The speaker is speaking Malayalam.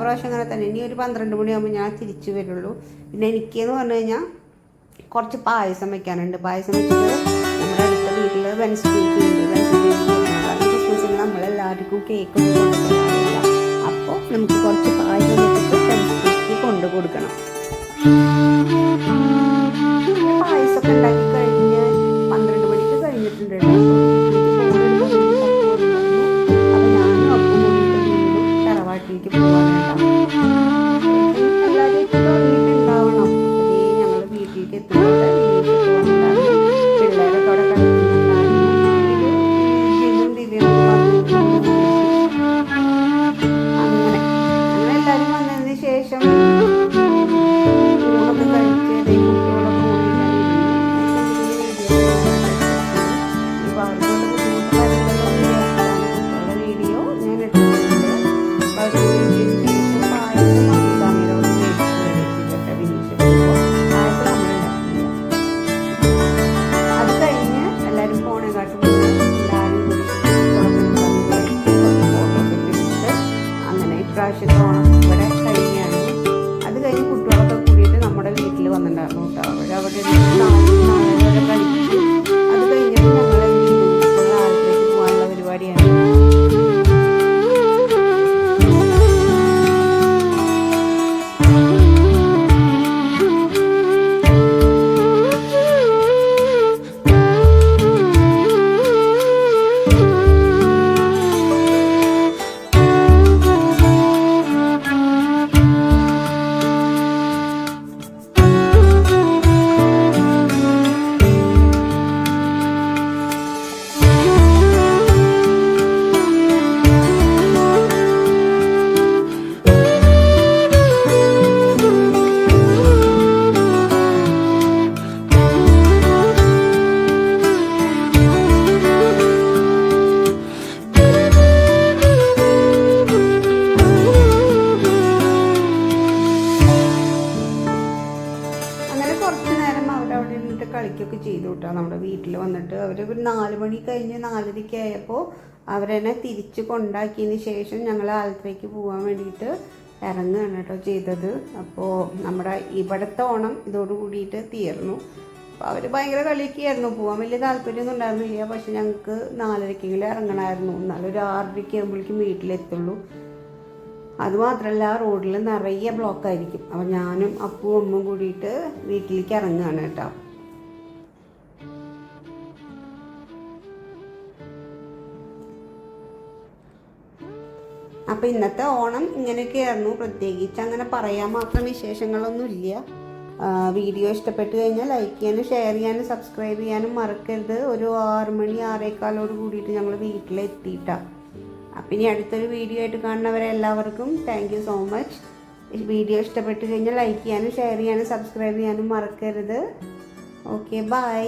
പ്രാവശ്യം അങ്ങനെ തന്നെ. ഇനി ഒരു 12 മണിയാകുമ്പോൾ ഞാൻ തിരിച്ചു വരുള്ളൂ. പിന്നെ എനിക്കെന്ന് പറഞ്ഞു കഴിഞ്ഞാൽ കുറച്ച് പായസം വെക്കാനുണ്ട്. പായസം വെച്ചിട്ട് നമ്മുടെ അടുത്ത വീട്ടിൽ വെൻസ്ഡേക്ക് ഉണ്ട്. ക്രിസ്മസിന് നമ്മളെല്ലാവർക്കും കേക്ക് ഒന്നും കൊടുക്കാറില്ല. അപ്പോൾ നമുക്ക് കുറച്ച് പായസം വെച്ചിട്ട് വെൻസ്ഡേക്ക് കൊണ്ടു കൊടുക്കണം. പായസമൊക്കെ ഉണ്ടാക്കി കഴിഞ്ഞ് 12 മണിക്ക് കഴിഞ്ഞിട്ടുണ്ട് കേട്ടോ. അപ്പോൾ ഞാനും ഒപ്പം കൂടിയിട്ട് വീണ്ടും തറവാട്ടിലേക്ക് പോകാൻ കേട്ടോ. എല്ലാവരും തുടങ്ങിയിട്ടുണ്ടാവണം. അതേ ഞങ്ങൾ വീട്ടിലേക്ക് എത്തുന്നത് പിള്ളേരൊക്കെ അവിടെ കളിക്കുന്നുണ്ടായിരുന്നു. അങ്ങനെ എല്ലാവരും വന്നതിന് ശേഷം ഊണൊക്കെ കഴിച്ച് കുട്ടികളൊക്കെ വീഡിയോ ഞാൻ ഇട്ടിട്ടുണ്ട്. അത് കഴിഞ്ഞ് എല്ലാവരും ഫോണെക്കാട്ടും അങ്ങനെ ഇപ്രാവശ്യത്തെ ഓണം ഇവിടെ കഴിഞ്ഞാണ്. അത് കഴിഞ്ഞ് കുട്ടികളൊക്കെ കൂടിയിട്ട് നമ്മുടെ വീട്ടിൽ വന്നിട്ടുണ്ടായിരുന്നു കേട്ടോ. അവിടെ നാളെ കളിച്ചു. അത് കഴിഞ്ഞിട്ട് ഞങ്ങൾ എന്ത് ചെയ്തു, ഇപ്പോൾ ആലപ്പുഴയ്ക്ക് പോകാനുള്ള പരിപാടിയാണ്. കളിക്കുകയൊക്കെ ചെയ്തു കേട്ടോ. നമ്മുടെ വീട്ടിൽ വന്നിട്ട് അവർ ഒരു 4 മണി കഴിഞ്ഞ് 4:30 ആയപ്പോൾ അവരെന്നെ തിരിച്ച് കൊണ്ടാക്കിയതിന് ശേഷം ഞങ്ങൾ ആലപ്പുഴയ്ക്ക് പോകാൻ വേണ്ടിയിട്ട് ഇറങ്ങുകയാണ് കേട്ടോ ചെയ്തത്. അപ്പോൾ നമ്മുടെ ഇവിടുത്തെ ഓണം ഇതോട് കൂടിയിട്ട് തീർന്നു. അപ്പോൾ അവർ ഭയങ്കര കളിയൊക്കെയായിരുന്നു. പോകാൻ വലിയ താല്പര്യമൊന്നും ഉണ്ടായിരുന്നില്ല. പക്ഷെ ഞങ്ങൾക്ക് 4:30 ഇറങ്ങണമായിരുന്നു. എന്നാലും ഒരു 6:30 ആകുമ്പോഴേക്കും വീട്ടിലെത്തുള്ളൂ. അതുമാത്രമല്ല റോഡിൽ നിറയെ ബ്ലോക്കായിരിക്കും. അപ്പോൾ ഞാനും അപ്പും അമ്മും കൂടിയിട്ട് വീട്ടിലേക്ക് ഇറങ്ങുകയാണ് കേട്ടോ. അപ്പോൾ ഇന്നത്തെ ഓണം ഇങ്ങനെയൊക്കെയായിരുന്നു. പ്രത്യേകിച്ച് അങ്ങനെ പറയാൻ മാത്രം വിശേഷങ്ങളൊന്നുമില്ല. വീഡിയോ ഇഷ്ടപ്പെട്ട് കഴിഞ്ഞാൽ ലൈക്ക് ചെയ്യാനും ഷെയർ ചെയ്യാനും സബ്സ്ക്രൈബ് ചെയ്യാനും മറക്കരുത്. ഒരു 6 മണി 6:15 കൂടിയിട്ട് ഞങ്ങൾ വീട്ടിലെത്തിയിട്ടാണ്. അപ്പം ഇനി അടുത്തൊരു വീഡിയോ ആയിട്ട് കാണുന്നവരെല്ലാവർക്കും thank you so much. Video ഇഷ്ടപ്പെട്ട് കഴിഞ്ഞാൽ ലൈക്ക് ചെയ്യാനും ഷെയർ ചെയ്യാനും സബ്സ്ക്രൈബ് ചെയ്യാനും മറക്കരുത്. Okay, by.